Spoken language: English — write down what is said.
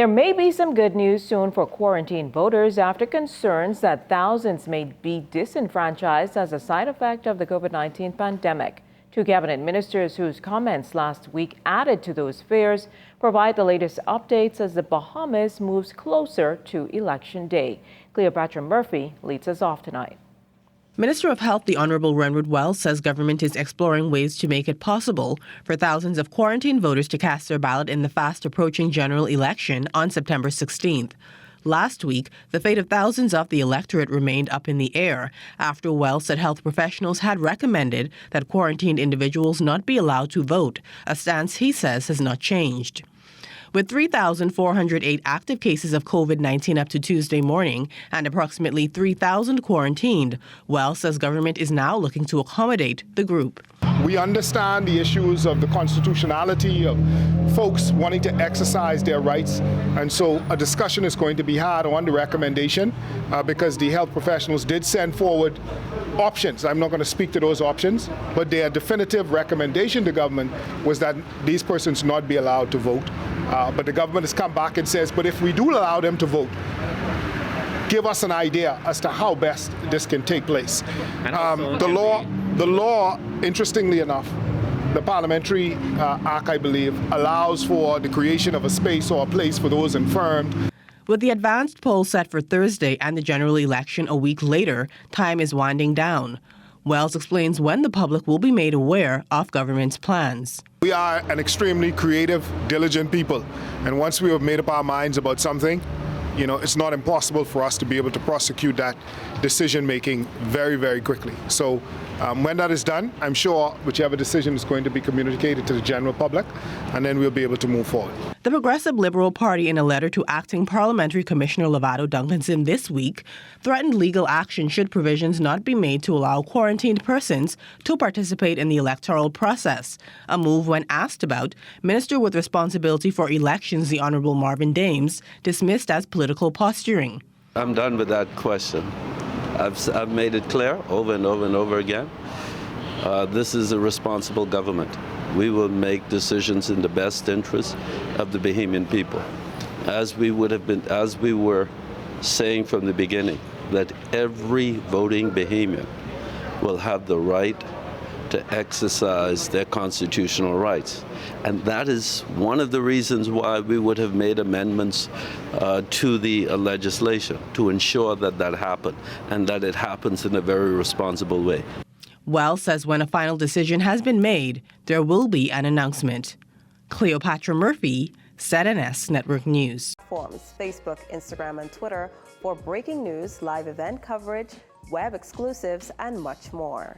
There may be some good news soon for quarantined voters after concerns that thousands may be disenfranchised as a side effect of the COVID-19 pandemic. Two cabinet ministers whose comments last week added to those fears provide the latest updates as the Bahamas moves closer to Election Day. Cleopatra Murphy leads us off tonight. Minister of Health, the Honorable Renward Wells, says government is exploring ways to make it possible for thousands of quarantined voters to cast their ballot in the fast-approaching general election on September 16th. Last week, the fate of thousands of the electorate remained up in the air after Wells said health professionals had recommended that quarantined individuals not be allowed to vote, a stance he says has not changed. With 3,408 active cases of COVID-19 up to Tuesday morning and approximately 3,000 quarantined, Wells says government is now looking to accommodate the group. We understand the issues of the constitutionality of folks wanting to exercise their rights, and so a discussion is going to be had on the recommendation because the health professionals did send forward options. I'm not going to speak to those options, but their definitive recommendation to government was that these persons not be allowed to vote. But the government has come back and says, but if we do allow them to vote, give us an idea as to how best this can take place. The law, interestingly enough, the Parliamentary Act, I believe, allows for the creation of a space or a place for those infirmed. With the advanced poll set for Thursday and the general election a week later, time is winding down. Wells explains when the public will be made aware of government's plans. We are an extremely creative, diligent people, and once we have made up our minds about something, it's not impossible for us to be able to prosecute that decision-making very, very quickly. So when that is done, I'm sure whichever decision is going to be communicated to the general public, and then we'll be able to move forward. The Progressive Liberal Party, in a letter to Acting Parliamentary Commissioner Lovato Duncanson this week, threatened legal action should provisions not be made to allow quarantined persons to participate in the electoral process. A move, when asked about, Minister with responsibility for elections, the Honourable Marvin Dames, dismissed as political posturing. I'm done with that question. I've made it clear over and over and over again. This is a responsible government. We will make decisions in the best interest of the Bahamian people. As we were saying from the beginning, that every voting Bahamian will have the right to exercise their constitutional rights. And that is one of the reasons why we would have made amendments to the legislation to ensure that that happened and that it happens in a very responsible way. Wells says when a final decision has been made, there will be an announcement. Cleopatra Murphy, ZNS Network News. Forums, Facebook, Instagram, and Twitter for breaking news, live event coverage, web exclusives, and much more.